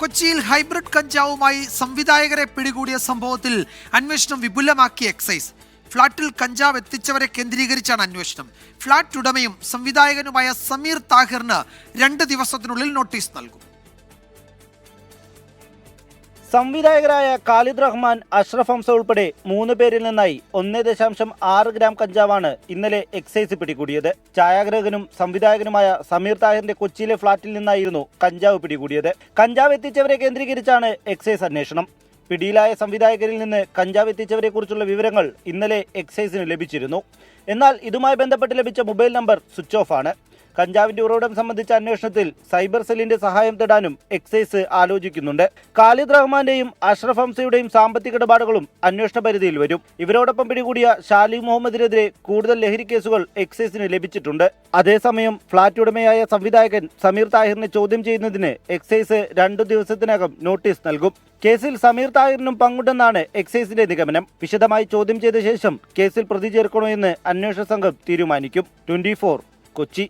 കൊച്ചിയിൽ ഹൈബ്രിഡ് കഞ്ചാവുമായി സംവിധായകരെ പിടികൂടിയ സംഭവത്തിൽ അന്വേഷണം വിപുലമാക്കി എക്സൈസ്. ഫ്ളാറ്റിൽ കഞ്ചാവ് എത്തിച്ചവരെ കേന്ദ്രീകരിച്ചാണ് അന്വേഷണം. ഫ്ളാറ്റ് ഉടമയും സംവിധായകനുമായ സമീർ താഹിറിന് 2 ദിവസത്തിനുള്ളിൽ നോട്ടീസ് നൽകും. സംവിധായകരായ ഖാലിദ് റഹ്മാൻ, അഷ്റഫ് ഹംസ ഉൾപ്പെടെ 3 പേരിൽ നിന്നായി 1.6 ഗ്രാം കഞ്ചാവാണ് ഇന്നലെ എക്സൈസ് പിടികൂടിയത്. ഛായാഗ്രഹകനും സംവിധായകനുമായ സമീർ താഹിറിന്റെ കൊച്ചിയിലെ ഫ്ളാറ്റിൽ നിന്നായിരുന്നു കഞ്ചാവ് പിടികൂടിയത്. കഞ്ചാവ് എത്തിച്ചവരെ കേന്ദ്രീകരിച്ചാണ് എക്സൈസ് അന്വേഷണം. പിടിയിലായ സംവിധായകരിൽ നിന്ന് കഞ്ചാവ് എത്തിച്ചവരെ കുറിച്ചുള്ള വിവരങ്ങൾ ഇന്നലെ എക്സൈസിന് ലഭിച്ചിരുന്നു. എന്നാൽ ഇതുമായി ബന്ധപ്പെട്ട് ലഭിച്ച മൊബൈൽ നമ്പർ സ്വിച്ച് ഓഫ് ആണ്. കഞ്ചാവിന്റെ ഉറവിടം സംബന്ധിച്ച അന്വേഷണത്തിൽ സൈബർ സെല്ലിന്റെ സഹായം തേടാനും എക്സൈസ് ആലോചിക്കുന്നുണ്ട്. ഖാലിദ് റഹ്മാന്റെയും അഷ്റഫ് ഹംസയുടെയും സാമ്പത്തിക ഇടപാടുകളും അന്വേഷണ പരിധിയിൽ വരും. ഇവരോടൊപ്പം പിടികൂടിയ ഷാലി മുഹമ്മദിനെതിരെ കൂടുതൽ ലഹരി കേസുകൾ എക്സൈസിന് ലഭിച്ചിട്ടുണ്ട്. അതേസമയം ഫ്ളാറ്റ് ഉടമയായ സംവിധായകൻ സമീർ താഹിറിനെ ചോദ്യം ചെയ്യുന്നതിന് എക്സൈസ് 2 ദിവസത്തിനകം നോട്ടീസ് നൽകും. കേസിൽ സമീർ താഹിറിനും പങ്കുണ്ടെന്നാണ് എക്സൈസിന്റെ നിഗമനം. വിശദമായി ചോദ്യം ചെയ്ത ശേഷം കേസിൽ പ്രതി ചേർക്കണോ എന്ന് അന്വേഷണ സംഘം തീരുമാനിക്കും. 24 കൊച്ചി.